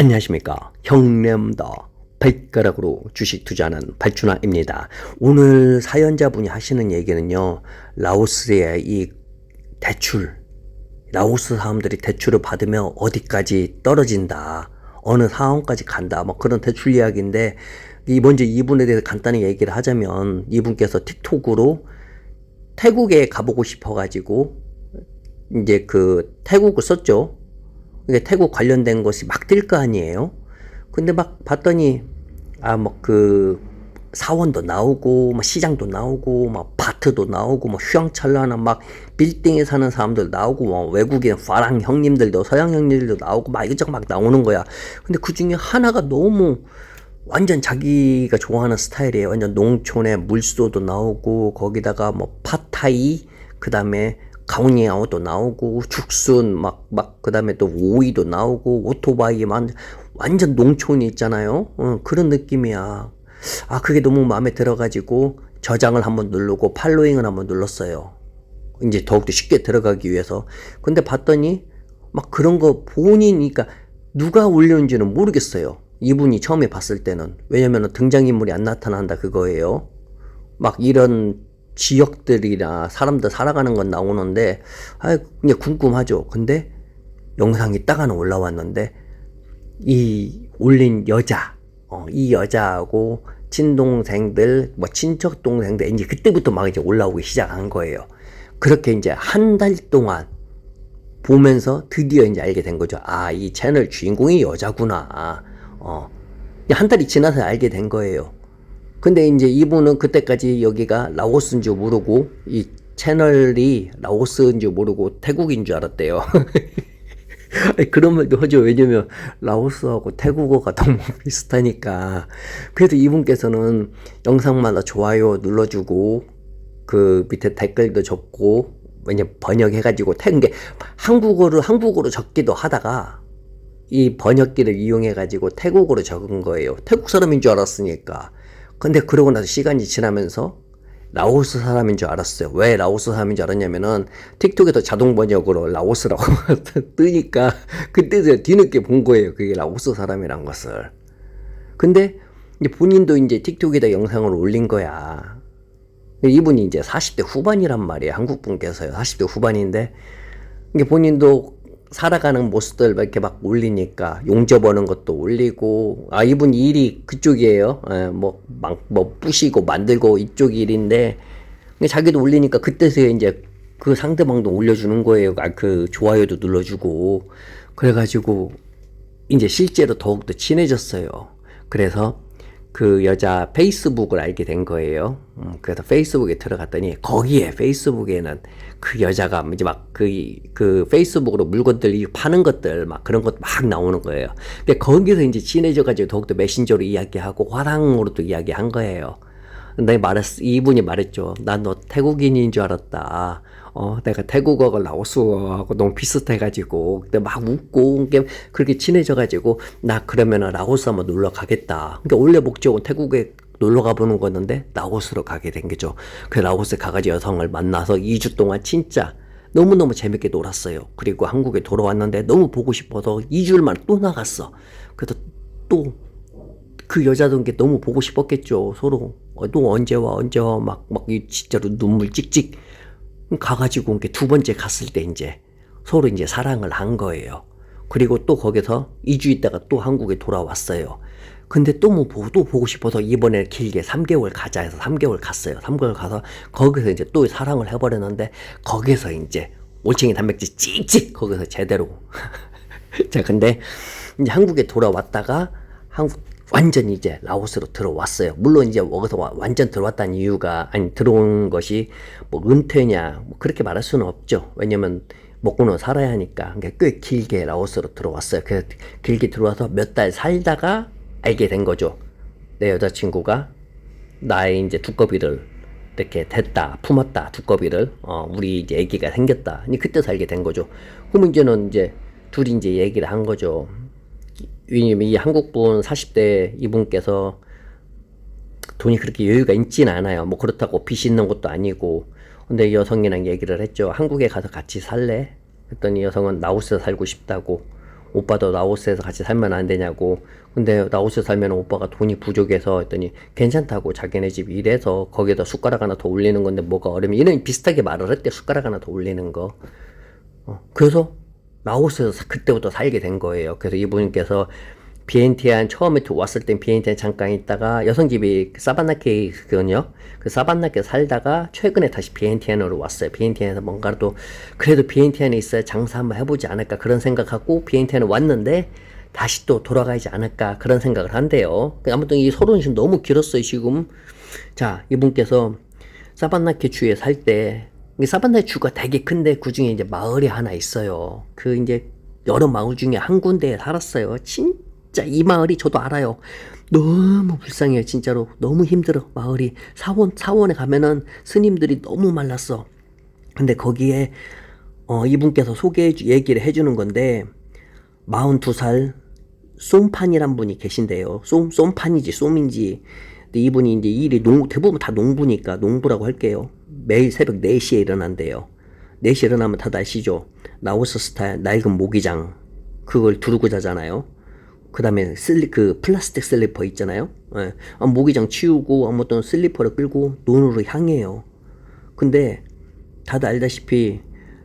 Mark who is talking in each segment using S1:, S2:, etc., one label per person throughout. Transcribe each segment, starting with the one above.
S1: 안녕하십니까. 형님더 발가락으로 주식 투자하는 발준화입니다. 오늘 사연자분이 하시는 얘기는요, 라오스의 이 대출, 라오스 사람들이 대출을 받으면 어디까지 떨어진다, 어느 상황까지 간다, 뭐 그런 대출 이야기인데, 먼저 이분에 대해서 간단히 얘기를 하자면, 이분께서 틱톡으로 태국에 가보고 싶어가지고 이제 그 태국을 썼죠. 이게 태국 관련된 것이 막 뜰 거 아니에요. 근데 막 봤더니 뭐 그 사원도 나오고 막 시장도 나오고 막 바트도 나오고 막 휘황찬란한 막 빌딩에 사는 사람들 나오고 막 외국인 파랑 형님들도 서양 형님들도 나오고 막 이것저것 막 나오는 거야. 근데 그 중에 하나가 너무 완전 자기가 좋아하는 스타일이에요. 완전 농촌에 물소도 나오고 거기다가 뭐 팟타이, 그 다음에 가오니아오도 나오고 죽순 그 다음에 또 오이도 나오고 오토바이만 완전 농촌이 있잖아요. 그런 느낌이야. 그게 너무 마음에 들어가지고 저장을 한번 누르고 팔로잉을 한번 눌렀어요. 이제 더욱더 쉽게 들어가기 위해서. 근데 봤더니 막 그런 거 본인이니까 누가 올렸는지는 모르겠어요. 이분이 처음에 봤을 때는. 왜냐면 등장인물이 안 나타난다 그거예요. 막 이런 지역들이나 사람들 살아가는 건 나오는데 그냥 궁금하죠. 근데 영상이 딱 하나 올라왔는데 이 올린 여자, 이 여자하고 친동생들, 뭐 친척 동생들 이제 그때부터 막 이제 올라오기 시작한 거예요. 그렇게 이제 한 달 동안 보면서 드디어 이제 알게 된 거죠. 이 채널 주인공이 여자구나. 한 달이 지나서 알게 된 거예요. 근데 이제 이분은 그때까지 여기가 라오스인 줄 모르고 이 채널이 라오스인 줄 모르고 태국인 줄 알았대요. 그런 말도 하죠. 왜냐면 라오스하고 태국어가 너무 비슷하니까. 그래서 이분께서는 영상마다 좋아요 눌러주고 그 밑에 댓글도 적고 왜냐 번역해가지고 태국에 한국어로 적기도 하다가 이 번역기를 이용해가지고 태국어로 적은 거예요. 태국 사람인 줄 알았으니까. 근데 그러고 나서 시간이 지나면서 라오스 사람인 줄 알았어요. 왜 라오스 사람인 줄 알았냐면은 틱톡에서 자동 번역으로 라오스라고 뜨니까 그때 뒤늦게 본 거예요. 그게 라오스 사람이란 것을. 근데 이제 본인도 이제 틱톡에다 영상을 올린 거야. 이분이 이제 40대 후반이란 말이에요. 한국 분께서요. 40대 후반인데 이게 본인도 살아가는 모습들 이렇게 막 올리니까 용접 버는 것도 올리고 이분 일이 그쪽이에요. 뭐 부시고 만들고 이쪽 일인데 자기도 올리니까 그때서야 이제 그 상대방도 올려주는 거예요. 그 좋아요도 눌러주고 그래가지고 이제 실제로 더욱더 친해졌어요. 그래서 그 여자 페이스북을 알게 된 거예요. 그래서 페이스북에 들어갔더니 거기에 페이스북에는 그 여자가 이제 막 그 페이스북으로 물건들 파는 것들 막 그런 것 막 나오는 거예요. 근데 거기서 이제 친해져가지고 더욱더 메신저로 이야기하고 화상으로도 이야기한 거예요. 근데 이분이 말했죠. 난 너 태국인인 줄 알았다. 내가 태국어가 라오스어하고 너무 비슷해가지고, 근데 막 웃고, 그렇게 친해져가지고, 나 그러면은 라오스 한번 놀러 가겠다. 그러니까 원래 목적은 태국에 놀러 가보는 거였는데, 라오스로 가게 된 거죠. 그 라오스 가가지고 여성을 만나서 2주 동안 진짜 너무너무 재밌게 놀았어요. 그리고 한국에 돌아왔는데 너무 보고 싶어서 2주일 만에 또 나갔어. 그래서 또 그 여자도 너무 보고 싶었겠죠. 서로. 또 언제 와, 막 진짜로 눈물 찍찍. 가가지고 두 번째 갔을 때 이제 서로 이제 사랑을 한 거예요. 그리고 또 거기서 2주 있다가 또 한국에 돌아왔어요. 근데 또 보고 싶어서 이번에 길게 3개월 가자 해서 3개월 갔어요. 3개월 가서 거기서 이제 또 사랑을 해버렸는데 거기서 이제 올챙이 단백질 찍찍 거기서 제대로. 자, 근데 이제 한국에 돌아왔다가 완전히 이제 라오스로 들어왔어요. 물론 이제 거기서 완전 들어왔다는 이유가, 들어온 것이 뭐 은퇴냐, 뭐 그렇게 말할 수는 없죠. 왜냐면 먹고는 살아야 하니까. 그러니까 꽤 길게 라오스로 들어왔어요. 그래서 길게 들어와서 몇 달 살다가 알게 된 거죠. 내 여자친구가 나의 이제 두꺼비를 이렇게 됐다, 품었다, 두꺼비를. 우리 이제 애기가 생겼다. 그때서 알게 된 거죠. 그럼 이제는 이제 둘이 이제 얘기를 한 거죠. 왜냐면 이 한국분 40대 이분께서 돈이 그렇게 여유가 있진 않아요. 뭐 그렇다고 빚 있는 것도 아니고. 근데 여성이랑 얘기를 했죠. 한국에 가서 같이 살래? 그랬더니 여성은 라오스에 살고 싶다고. 오빠도 라오스에서 같이 살면 안 되냐고. 근데 라오스에 살면 오빠가 돈이 부족해서 했더니 괜찮다고. 자기네 집 일해서 거기에다 숟가락 하나 더 올리는 건데 뭐가 어려면, 이런 비슷하게 말을 했대. 숟가락 하나 더 올리는 거. 그래서 라오스에서 그때부터 살게 된 거예요. 그래서 이분께서 비엔티안 처음에 왔을 땐 비엔티안 잠깐 있다가 여성집이 사바나케거든요. 그 사바나케 살다가 최근에 다시 비엔티안으로 왔어요. 비엔티안에서 뭔가 또 그래도 비엔티안에 있어야 장사 한번 해보지 않을까 그런 생각하고 비엔티안에 왔는데 다시 또 돌아가지 않을까 그런 생각을 한대요. 아무튼 이 서론이 너무 길었어요 지금. 자, 이분께서 사바나케 주에 살 때, 사바나케 주가 되게 큰데 그 중에 이제 마을이 하나 있어요. 그 이제 여러 마을 중에 한 군데에 살았어요. 진짜 이 마을이 저도 알아요. 너무 불쌍해요. 진짜로 너무 힘들어. 마을이 사원에 가면은 스님들이 너무 말랐어. 근데 거기에 이분께서 얘기를 해주는 건데 42살 쏨판이란 분이 계신데요. 쏨판이지 쏨인지. 근데 이분이 이제 일이 대부분 다 농부니까 농부라고 할게요. 매일 새벽 4시에 일어난대요. 4시에 일어나면 다들 아시죠? 라오스 스타일 낡은 모기장 그걸 두르고 자잖아요. 그 다음에 그 플라스틱 슬리퍼 있잖아요. 예. 모기장 치우고 어떤 슬리퍼를 끌고 논으로 향해요. 근데 다들 알다시피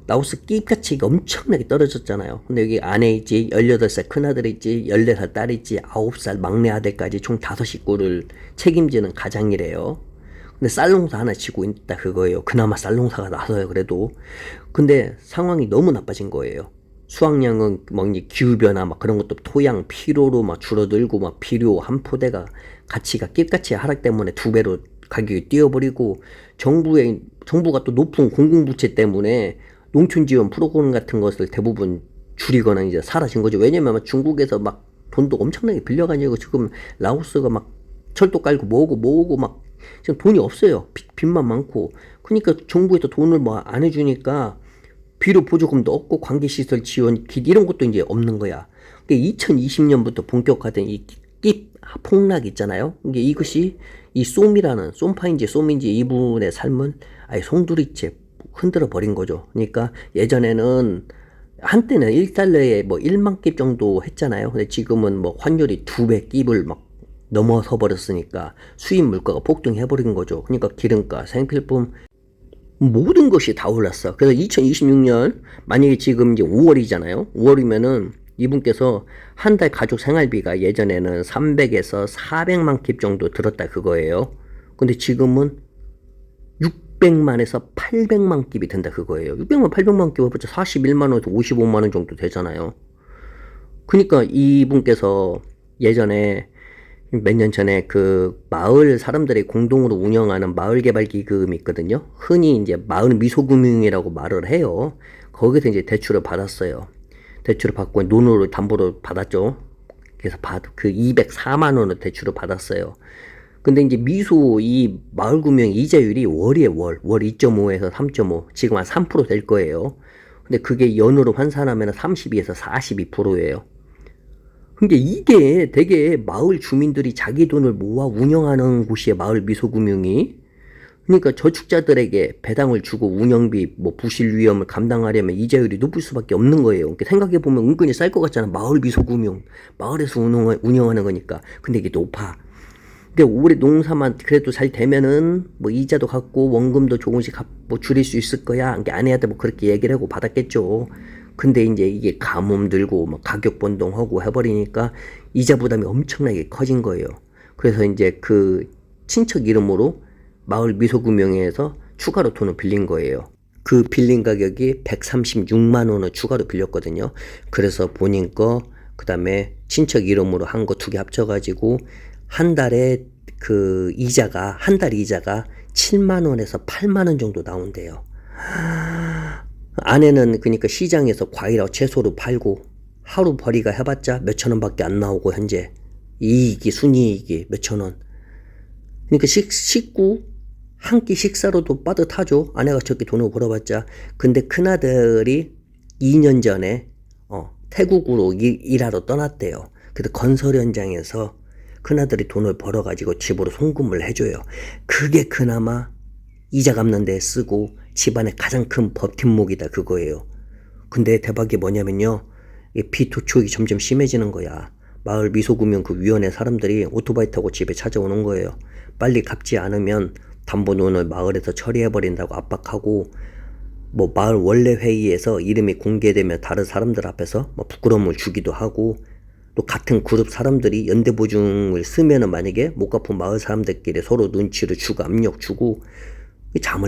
S1: 라오스 끼값이 엄청나게 떨어졌잖아요. 근데 여기 아내 있지, 18살 큰아들 있지, 14살 딸 있지, 9살 막내 아들까지 총 5식구를 책임지는 가장이래요. 근데 쌀농사 하나 지고 있다 그거예요. 그나마 쌀농사가 나서요 그래도. 근데 상황이 너무 나빠진 거예요. 수확량은 기후변화 그런 것도 토양 피로로 줄어들고 비료 한 포대가 가치가 끼값이 하락 때문에 2배로 가격이 뛰어버리고 정부가 또 높은 공공부채 때문에 농촌지원 프로그램 같은 것을 대부분 줄이거나 이제 사라진 거죠. 왜냐면 중국에서 돈도 엄청나게 빌려가지고 지금 라오스가 철도 깔고 뭐고 지금 돈이 없어요. 빚만 많고. 그러니까 정부에서 돈을 안 해주니까 비료 보조금도 없고 관계시설 지원 이런 것도 이제 없는 거야. 2020년부터 본격화된 이 끼 폭락 있잖아요. 이것이 이 쏨인지 이분의 삶은 아예 송두리째 흔들어 버린 거죠. 그러니까 예전에는 한때는 1달러에 1만 깁 정도 했잖아요. 근데 지금은 환율이 2배 깁을 넘어서 버렸으니까 수입 물가가 폭등해 버린 거죠. 그러니까 기름가, 생필품 모든 것이 다 올랐어. 그래서 2026년 만약에 지금 이제 5월이잖아요. 5월이면은 이분께서 한 달 가족 생활비가 예전에는 300에서 400만 킵 정도 들었다 그거예요. 근데 지금은 600만에서 800만 킵이 된다 그거예요. 600만, 800만 킵 해봤자 41만 원에서 55만 원 정도 되잖아요. 그러니까 이분께서 예전에 몇 년 전에 그 마을 사람들이 공동으로 운영하는 마을개발기금이 있거든요. 흔히 이제 마을 미소금융이라고 말을 해요. 거기서 이제 대출을 받았어요. 대출을 받고 논으로 담보로 받았죠. 그래서 그 204만 원을 대출을 받았어요. 근데 이제 이 마을금융 이자율이 월 2.5에서 3.5, 지금 한 3% 될 거예요. 근데 그게 연으로 환산하면 32에서 42%예요. 근데 이게 되게 마을 주민들이 자기 돈을 모아 운영하는 곳이에요. 마을 미소금융이. 그러니까 저축자들에게 배당을 주고 운영비, 부실 위험을 감당하려면 이자율이 높을 수밖에 없는 거예요. 그러니까 생각해보면 은근히 쌀 것 같잖아. 마을 미소금융. 마을에서 운영하는 거니까. 근데 이게 높아. 근데 올해 농사만 그래도 잘 되면은 이자도 갚고 원금도 조금씩 줄일 수 있을 거야. 그러니까 아내한테 그렇게 얘기를 하고 받았겠죠. 근데 이제 이게 가뭄 들고 가격 변동하고 해버리니까 이자 부담이 엄청나게 커진 거예요. 그래서 이제 그 친척 이름으로 마을 미소금융회에서 추가로 돈을 빌린 거예요. 그 빌린 가격이 136만 원을 추가로 빌렸거든요. 그래서 본인 거, 그 다음에 친척 이름으로 한 거 2개 합쳐가지고 한 달 이자가 7만 원에서 8만 원 정도 나온대요. 아내는 그러니까 시장에서 과일하고 채소를 팔고 하루 벌이가 해봤자 몇천 원밖에 안 나오고 현재 순이익이 몇천 원. 그러니까 식구 한 끼 식사로도 빠듯하죠. 아내가 저렇게 돈을 벌어봤자. 근데 큰아들이 2년 전에 태국으로 일하러 떠났대요. 그래서 건설 현장에서 큰아들이 돈을 벌어가지고 집으로 송금을 해줘요. 그게 그나마 이자 갚는 데 쓰고 집안의 가장 큰 버팀목이다 그거예요. 근데 대박이 뭐냐면요. 비토촉이 점점 심해지는 거야. 마을 미소금융 그 위원회 사람들이 오토바이 타고 집에 찾아오는 거예요. 빨리 갚지 않으면 담보론을 마을에서 처리해버린다고 압박하고, 뭐 마을 원래 회의에서 이름이 공개되면 다른 사람들 앞에서 뭐 부끄러움을 주기도 하고, 또 같은 그룹 사람들이 연대보증을 쓰면은 만약에 못 갚은 마을 사람들끼리 서로 눈치를 주고 압력 주고,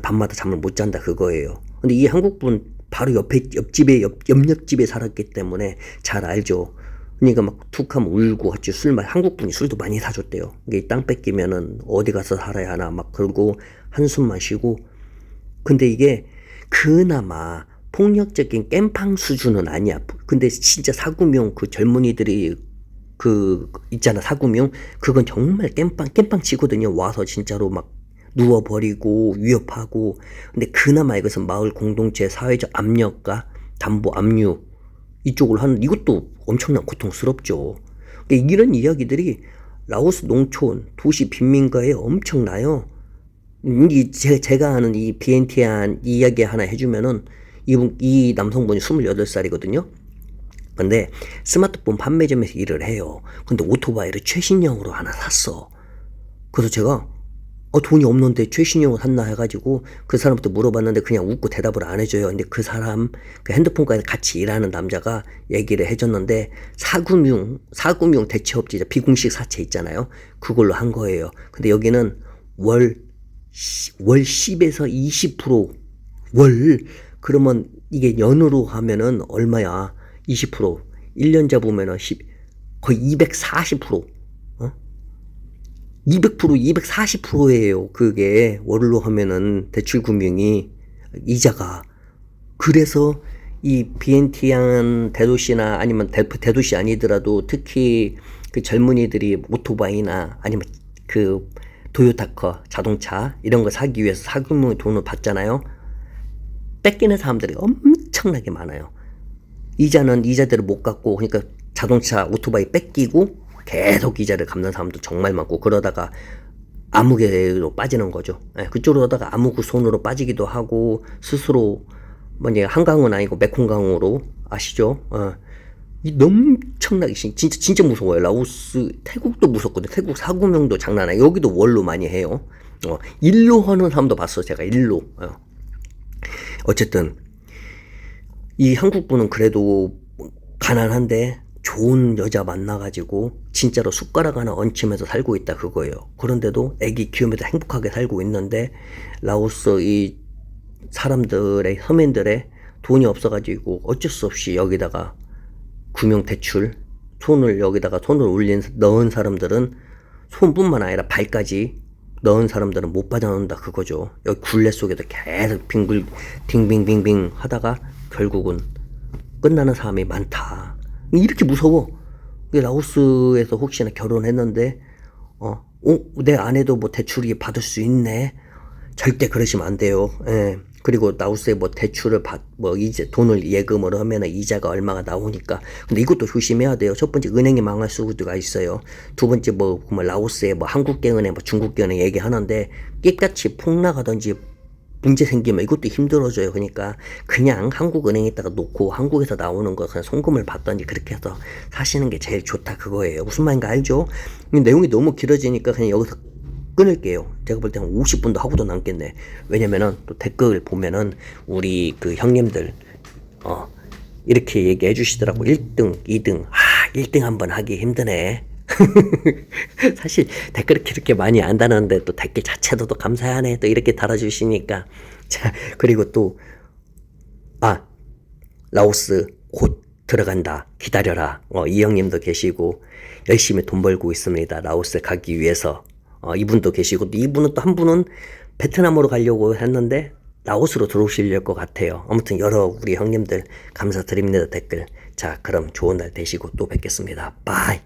S1: 밤마다 잠을 못 잔다 그거예요. 근데 이 한국분 바로 옆집에 옆집에 살았기 때문에 잘 알죠. 그러니까 막 툭하면 울고 같이 한국분이 술도 많이 사줬대요. 이게 땅 뺏기면은 어디 가서 살아야 하나 막 그러고 한숨만 쉬고. 근데 이게 그나마 폭력적인 깽판 수준은 아니야. 근데 진짜 사구명 그 젊은이들이 그 있잖아, 사구명 그건 정말 깽판 치거든요. 와서 진짜로 막 누워버리고 위협하고. 근데 그나마 이것은 마을 공동체 사회적 압력과 담보 압류 이쪽으로 하는, 이것도 엄청난 고통스럽죠. 그러니까 이런 이야기들이 라오스 농촌 도시 빈민가에 엄청나요. 제가 아는 이 비엔티안 이야기 하나 해주면은, 이 남성분이 28살이거든요. 근데 스마트폰 판매점에서 일을 해요. 근데 오토바이를 최신형으로 하나 샀어. 그래서 제가 돈이 없는데 최신형을 샀나 해가지고 그 사람부터 물어봤는데 그냥 웃고 대답을 안 해줘요. 근데 그 사람, 그 핸드폰과에 같이 일하는 남자가 얘기를 해줬는데, 사금융 대체업체, 비공식 사채 있잖아요. 그걸로 한 거예요. 근데 여기는 월 10에서 20% 그러면 이게 연으로 하면은 얼마야? 20%. 1년 잡으면은 거의 240%. 200%, 240%예요. 그게 월로 하면은 대출 금융이 이자가. 그래서 이 비엔티안 대도시나 아니면 대도시 아니더라도 특히 그 젊은이들이 오토바이나 아니면 그 도요타커 자동차 이런 거 사기 위해서 사금융 돈을 받잖아요. 뺏기는 사람들이 엄청나게 많아요. 이자는 이자대로 못 갚고, 그러니까 자동차 오토바이 뺏기고 계속 이자를 갚는 사람도 정말 많고, 그러다가 암흑으로 빠지는 거죠. 그쪽으로 하다가 암흑 손으로 빠지기도 하고, 스스로 한강은 아니고 메콩강으로, 아시죠? 엄청나게 진짜 무서워요. 라오스, 태국도 무섭거든요. 태국 사구명도 장난 아니에요. 여기도 월로 많이 해요. 일로 하는 사람도 봤어, 제가. 일로. 어쨌든 이 한국분은 그래도 가난한데 좋은 여자 만나가지고 진짜로 숟가락 하나 얹히면서 살고 있다 그거예요. 그런데도 애기 키우면서 행복하게 살고 있는데, 라오스 이 사람들의, 서민들의 돈이 없어가지고 어쩔 수 없이 여기다가 금융대출 여기다가 손을 넣은 사람들은, 손뿐만 아니라 발까지 넣은 사람들은 못 빠져나온다 그거죠. 여기 굴레 속에서 계속 빙빙빙빙 하다가 결국은 끝나는 사람이 많다. 이렇게 무서워. 라오스에서 혹시나 결혼했는데 내 아내도 뭐 대출이 받을 수 있네. 절대 그러시면 안 돼요. 그리고 라오스에 뭐 대출을 이제 돈을 예금을 하면 이자가 얼마가 나오니까. 근데 이것도 조심해야 돼요. 첫 번째, 은행이 망할 수가 있어요. 두 번째, 라오스에 한국계은행, 중국계은행 얘기하는데 깨끗이 폭락하든지 문제 생기면 이것도 힘들어져요. 그러니까 그냥 한국은행에다가 놓고 한국에서 나오는 거 그냥 송금을 받든지 그렇게 해서 사시는 게 제일 좋다 그거예요. 무슨 말인가 알죠? 내용이 너무 길어지니까 그냥 여기서 끊을게요. 제가 볼 때 한 50분도 하고도 남겠네. 왜냐면은 또 댓글 보면은 우리 그 형님들 이렇게 얘기해 주시더라고. 1등, 2등. 1등 한번 하기 힘드네. 사실 댓글을 그렇게 많이 안 다는데 또 댓글 자체도 또 감사하네. 또 이렇게 달아주시니까. 자, 그리고 또 라오스 곧 들어간다. 기다려라. 이 형님도 계시고 열심히 돈 벌고 있습니다. 라오스 가기 위해서. 이분도 계시고, 이분은 또 한 분은 베트남으로 가려고 했는데 라오스로 들어오실 것 같아요. 아무튼 우리 형님들 감사드립니다. 댓글. 자, 그럼 좋은 날 되시고 또 뵙겠습니다. 바이.